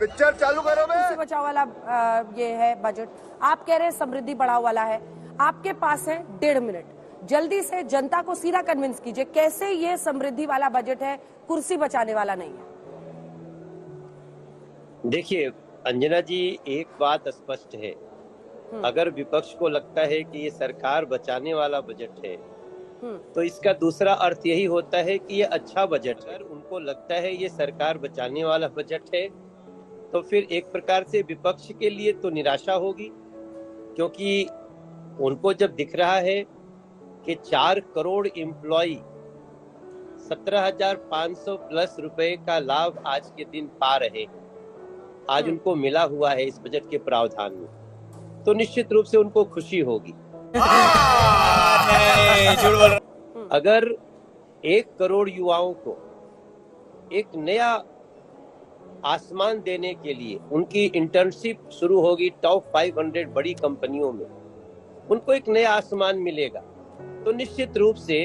Picture चालू करो कृषि बचाओ वाला ये है बजट। आप कह रहे हैं समृद्धि बढ़ाओ वाला है। आपके पास है 1.5 मिनट, जल्दी से जनता को सीधा कन्विंस कीजिए कैसे ये समृद्धि वाला बजट है, कुर्सी बचाने वाला नहीं है। देखिए अंजना जी, एक बात स्पष्ट है, अगर विपक्ष को लगता है कि ये सरकार बचाने वाला बजट है तो इसका दूसरा अर्थ यही होता है कि ये अच्छा बजट है। अगर उनको लगता है ये सरकार बचाने वाला बजट है तो फिर एक प्रकार से विपक्ष के लिए तो निराशा होगी, क्योंकि उनको जब दिख रहा है कि 4 करोड़ एम्प्लॉय 17,500 प्लस रुपए का लाभ आज के दिन पा रहे हैं, आज उनको मिला हुआ है इस बजट के प्रावधान में, तो निश्चित रूप से उनको खुशी होगी। अगर 1 करोड़ युवाओं को एक नया आसमान देने के लिए उनकी इंटर्नशिप शुरू होगी टॉप 500 बड़ी कंपनियों में, उनको एक नया आसमान मिलेगा, तो निश्चित रूप से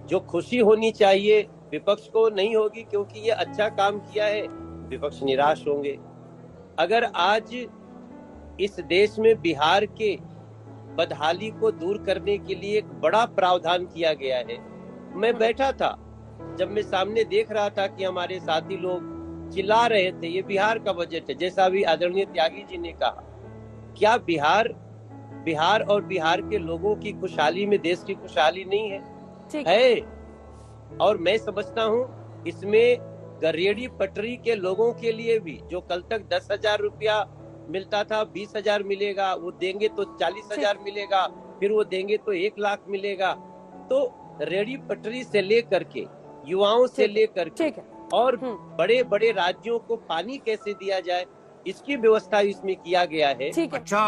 जो खुशी होनी चाहिए विपक्ष को नहीं होगी, क्योंकि ये अच्छा काम किया है, विपक्ष निराश होंगे। अगर आज इस देश में बिहार के बदहाली को दूर करने के लिए एक बड़ा प्रावधान किया गया है, मैं बैठा था जब मैं सामने देख रहा था कि हमारे साथी लोग चिल्ला रहे थे ये बिहार का बजट है, जैसा अभी आदरणीय त्यागी जी ने कहा, क्या बिहार और बिहार के लोगों की खुशहाली में देश की खुशहाली नहीं है? और मैं समझता हूँ इसमें गरेड़ी पटरी के लोगों के लिए भी, जो कल तक 10,000 रुपया मिलता था 20,000 मिलेगा, वो देंगे तो 40,000 मिलेगा, फिर वो देंगे तो 1 लाख मिलेगा। तो रेडी पटरी से लेकर के युवाओं से लेकर के और बड़े बड़े राज्यों को पानी कैसे दिया जाए, इसकी व्यवस्था इसमें किया गया है। अच्छा,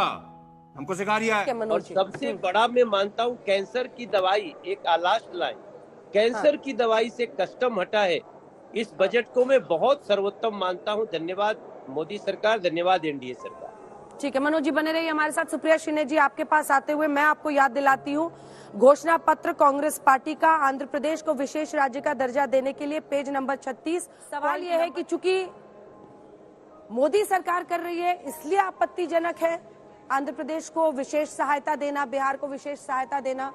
हमको सिखा रिया है। और सबसे बड़ा मैं मानता हूँ कैंसर की दवाई, एक लास्ट लाइन, कैंसर की दवाई से कस्टम हटा है। इस बजट को मैं बहुत सर्वोत्तम मानता हूँ। धन्यवाद मोदी सरकार, धन्यवाद एनडीए सरकार। ठीक है, मनोज जी बने रहिए हमारे साथ। सुप्रिया शिंदे जी, आपके पास आते हुए मैं आपको याद दिलाती हूँ, घोषणा पत्र कांग्रेस पार्टी का आंध्र प्रदेश को विशेष राज्य का दर्जा देने के लिए पेज नंबर 36। सवाल यह है कि चूंकि मोदी सरकार कर रही है इसलिए आपत्तिजनक है आंध्र प्रदेश को विशेष सहायता देना, बिहार को विशेष सहायता देना,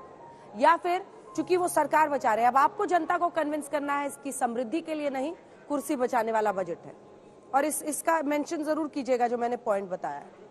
या फिर चूंकि वो सरकार बचा रहे हैं। अब आपको जनता को कन्विंस करना है इसकी समृद्धि के लिए नहीं, कुर्सी बचाने वाला बजट है। और इसका मेंशन जरूर कीजिएगा जो मैंने पॉइंट बताया है।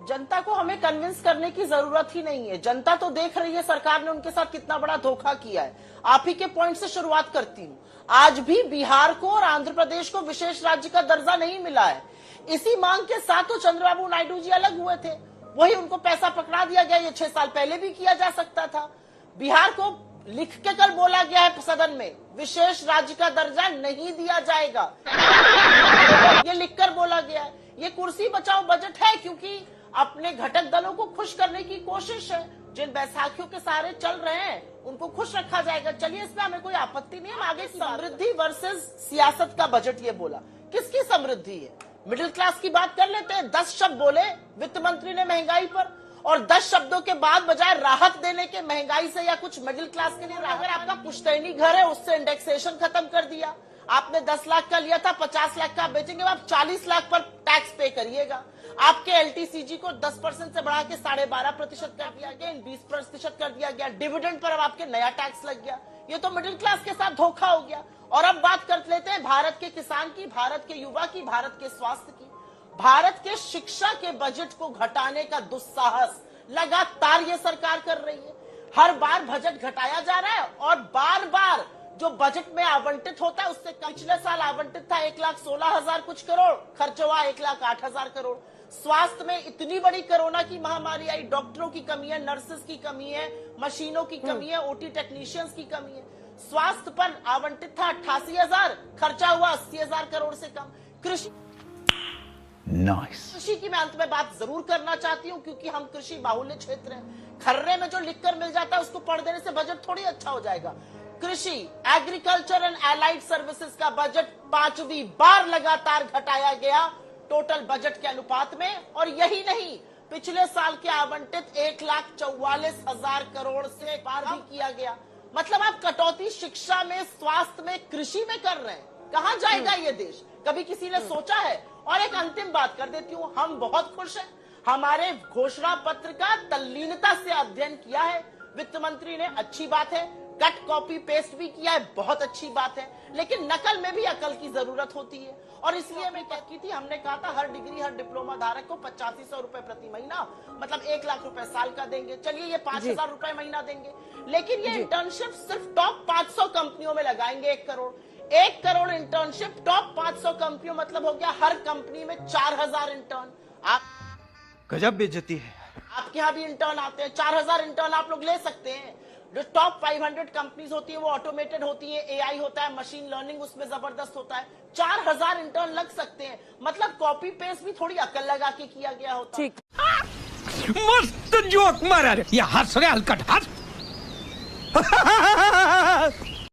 जनता को हमें कन्विंस करने की जरूरत ही नहीं है, जनता तो देख रही है सरकार ने उनके साथ कितना बड़ा धोखा किया है। आप ही के पॉइंट से शुरुआत करती हूँ। आज भी बिहार को और आंध्र प्रदेश को विशेष राज्य का दर्जा नहीं मिला है। इसी मांग के साथ तो चंद्रबाबू नायडू जी अलग हुए थे, वही उनको पैसा पकड़ा दिया गया। ये 6 साल पहले भी किया जा सकता था। बिहार को लिख के कल बोला गया है सदन में, विशेष राज्य का दर्जा नहीं दिया जाएगा। ये लिखकर बोला गया है। ये कुर्सी बचाओ बजट है क्योंकि अपने घटक दलों को खुश करने की कोशिश है। जिन बैसाखियों के सहारे चल रहे हैं उनको खुश रखा जाएगा। चलिए, इसमें हमें कोई आपत्ति नहीं है। हम आगे समृद्धि वर्सेस सियासत का बजट ये बोला, किसकी समृद्धि है? मिडिल क्लास की बात कर लेते हैं। 10 शब्द बोले वित्त मंत्री ने महंगाई पर, और 10 शब्दों के बाद बजाय राहत देने के महंगाई से या कुछ मिडिल क्लास के लिए, अगर आपका पुश्तैनी घर है उससे इंडेक्सेशन खत्म कर दिया। आपने 10 लाख का लिया था, 50 लाख का बेचेंगे, आप 40 लाख पर टैक्स पे करिएगा। आपके एलटीसीजी को 10% से बढ़ा के 12.5% कर दिया गया, 20% कर दिया गया। डिविडेंड पर अब आपके नया टैक्स लग गया। ये तो मिडिल क्लास के साथ धोखा हो गया। और अब बात कर लेते हैं भारत के किसान की, भारत के युवा की, भारत के स्वास्थ्य की। भारत के शिक्षा के बजट को घटाने का दुस्साहस लगातार ये सरकार कर रही है। हर बार बजट घटाया जा रहा है और बार बार जो बजट में आवंटित होता है उससे पिछले साल आवंटित था 1,16,000 कुछ करोड़, खर्च हुआ 1,08,000 करोड़। स्वास्थ्य में इतनी बड़ी कोरोना की महामारी आई, डॉक्टरों की कमी है, नर्सेस की कमी है, मशीनों की कमी है, ओटी टेक्नीशियंस की कमी है। स्वास्थ्य पर आवंटित था 88,000, खर्चा हुआ 80,000 करोड़ से कम। कृषि कृषि की मैं अंत में बात जरूर करना चाहती हूँ क्योंकि हम कृषि बाहुल्य क्षेत्र हैं। खर्रे में जो लिखकर मिल जाता है उसको पढ़ देने से बजट थोड़ी अच्छा हो जाएगा। कृषि, एग्रीकल्चर एंड एलाइड सर्विसेज का बजट 5वीं बार लगातार घटाया गया टोटल बजट के अनुपात में। और यही नहीं, पिछले साल के आवंटित 1,44,000 करोड़ से पार भी किया गया। मतलब आप कटौती शिक्षा में, स्वास्थ्य में, कृषि में कर रहे हैं। कहां जाएगा ये देश? कभी किसी ने सोचा है? और एक अंतिम बात कर देती हूं, हम बहुत खुश हैं, हमारे घोषणा पत्र का तल्लीनता से अध्ययन किया है वित्त मंत्री ने, अच्छी बात है। कट कॉपी पेस्ट भी किया है, बहुत अच्छी बात है। लेकिन नकल में भी अकल की जरूरत होती है, और इसलिए मैं कह की थी, हमने कहा था हर डिग्री, हर डिप्लोमा धारक को 8500 रुपए प्रति महीना, मतलब 1 लाख रुपए साल का देंगे। चलिए ये 5000 रुपए महीना देंगे, लेकिन ये इंटर्नशिप सिर्फ टॉप 500 कंपनियों में लगाएंगे। 1 करोड़ इंटर्नशिप टॉप 500 कंपनियों, मतलब हो गया हर कंपनी में 4000 इंटर्न। आप गजब बेइज्जती है। आपके यहाँ भी इंटर्न आते हैं, 4000 इंटर्न आप लोग ले सकते हैं। जो टॉप 500 कंपनीज होती है वो ऑटोमेटेड होती है, एआई होता है, मशीन लर्निंग उसमें जबरदस्त होता है। 4000 इंटर्न लग सकते हैं, मतलब कॉपी पेस्ट भी थोड़ी अकल लगा के किया गया होता। ठीक, मस्त जोक मारा रे, या हंस रे हलकट हंस।